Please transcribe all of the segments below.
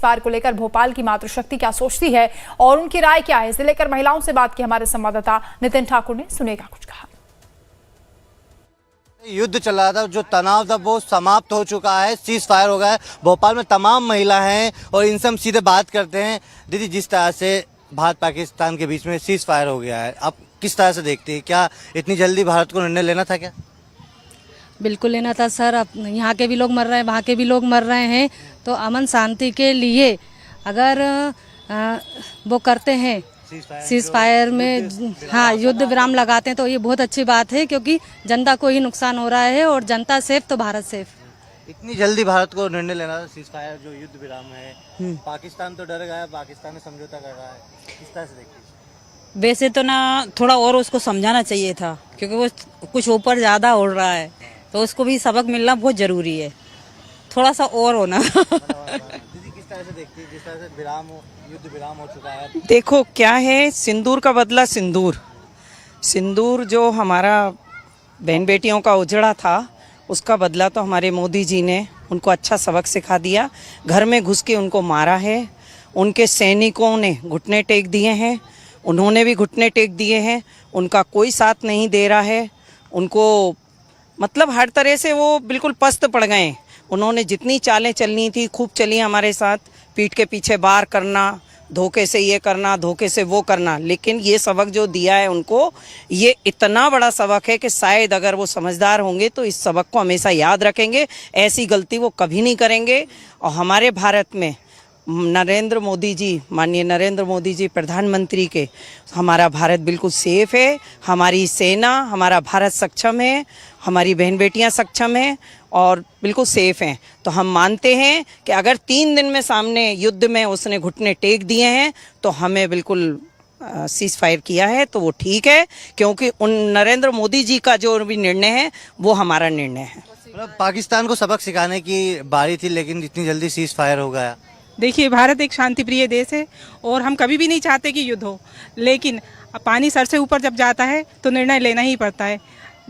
Fire को लेकर भोपाल की मातृशक्ति क्या सोचती है और उनकी राय क्या है, इसे लेकर महिलाओं से बात की हमारे संवाददाता नितिन ठाकुर ने। सुनेगा कुछ कहा। युद्ध चल रहा था, जो तनाव था वो समाप्त हो चुका है, सीज फायर हो गया है। भोपाल में तमाम महिला हैं और इनसे हम सीधे बात करते हैं। दीदी, जिस तरह से भारत पाकिस्तान के बीच में सीज फायर हो गया है, आप किस तरह से देखती हैं? क्या इतनी जल्दी भारत को निर्णय लेना था क्या? बिल्कुल लेना था सर। अब यहाँ के भी लोग मर रहे हैं, वहाँ के भी लोग मर रहे हैं, तो अमन शांति के लिए अगर वो करते हैं सीज फायर में, हाँ, युद्ध विराम लगाते हैं तो ये बहुत अच्छी बात है, क्योंकि जनता को ही नुकसान हो रहा है और जनता सेफ तो भारत सेफ। इतनी जल्दी भारत को निर्णय लेना था सीज फायर जो युद्ध विराम है, पाकिस्तान तो डर गया, पाकिस्तान ने समझौता कर रहा है, किस तरह से देखती है? वैसे तो ना थोड़ा और उसको समझाना चाहिए था, क्योंकि वो कुछ ऊपर ज़्यादा उड़ रहा है, तो उसको भी सबक मिलना बहुत ज़रूरी है, थोड़ा सा और होना। दीदी, किस तरह से देखती है जिस तरह से विराम हो, युद्ध विराम हो चुका है? देखो क्या है, सिंदूर का बदला सिंदूर। सिंदूर जो हमारा बहन बेटियों का उजड़ा था, उसका बदला तो हमारे मोदी जी ने उनको अच्छा सबक सिखा दिया। घर में घुस के उनको मारा है, उनके सैनिकों ने घुटने टेक दिए हैं, उन्होंने भी घुटने टेक दिए हैं, उनका कोई साथ नहीं दे रहा है। उनको मतलब हर तरह से वो बिल्कुल पस्त पड़ गए। उन्होंने जितनी चालें चलनी थी खूब चली हमारे साथ, पीठ के पीछे वार करना, धोखे से ये करना, धोखे से वो करना। लेकिन ये सबक जो दिया है उनको, ये इतना बड़ा सबक है कि शायद अगर वो समझदार होंगे तो इस सबक को हमेशा याद रखेंगे, ऐसी गलती वो कभी नहीं करेंगे। और हमारे भारत में नरेंद्र मोदी जी, माननीय नरेंद्र मोदी जी प्रधानमंत्री के, हमारा भारत बिल्कुल सेफ है। हमारी सेना, हमारा भारत सक्षम है, हमारी बहन बेटियां सक्षम हैं और बिल्कुल सेफ हैं। तो हम मानते हैं कि अगर 3 दिन में सामने युद्ध में उसने घुटने टेक दिए हैं तो हमें बिल्कुल सीज फायर किया है तो वो ठीक है, क्योंकि उन नरेंद्र मोदी जी का जो भी निर्णय है वो हमारा निर्णय है। मतलब पाकिस्तान को सबक सिखाने की बारी थी, लेकिन इतनी जल्दी सीज फायर हो गया। देखिए, भारत एक शांति प्रिय देश है और हम कभी भी नहीं चाहते कि युद्ध हो, लेकिन पानी सर से ऊपर जब जाता है तो निर्णय लेना ही पड़ता है।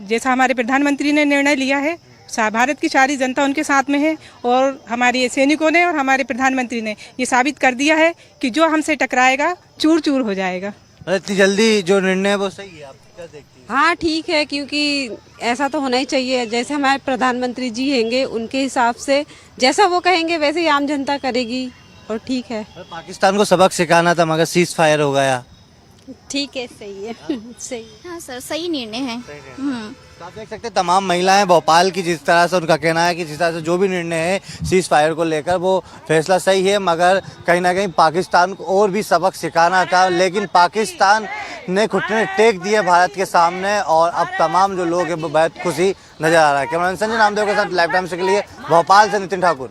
जैसा हमारे प्रधानमंत्री ने निर्णय लिया है, भारत की सारी जनता उनके साथ में है और हमारे सैनिकों ने और हमारे प्रधानमंत्री ने ये साबित कर दिया है कि जो हमसे टकराएगा चूर चूर हो जाएगा। इतनी जल्दी जो निर्णय है वो सही है, आप क्या देखती हैं? हाँ, ठीक है, क्योंकि ऐसा तो होना ही चाहिए। जैसे हमारे प्रधानमंत्री जी हैंगे, उनके हिसाब से जैसा वो कहेंगे वैसे ही आम जनता करेगी और ठीक है। पाकिस्तान को सबक सिखाना था मगर सीज फायर हो गया। ठीक है, सही है। सही। हाँ सर, सही निर्णय है। तो आप देख सकते हैं तमाम महिलाएं भोपाल की, जिस तरह से उनका कहना है कि जिस तरह से जो भी निर्णय है सीज फायर को लेकर वो फैसला सही है, मगर कहीं ना कहीं पाकिस्तान को और भी सबक सिखाना था। लेकिन पाकिस्तान ने घुटने टेक दिए भारत के सामने और अब तमाम जो लोग हैं वो बेहद खुशी नजर आ रहा है। कैमरामैन संजय नामदेव के साथ लाइव टाइम्स के लिए भोपाल से नितिन ठाकुर।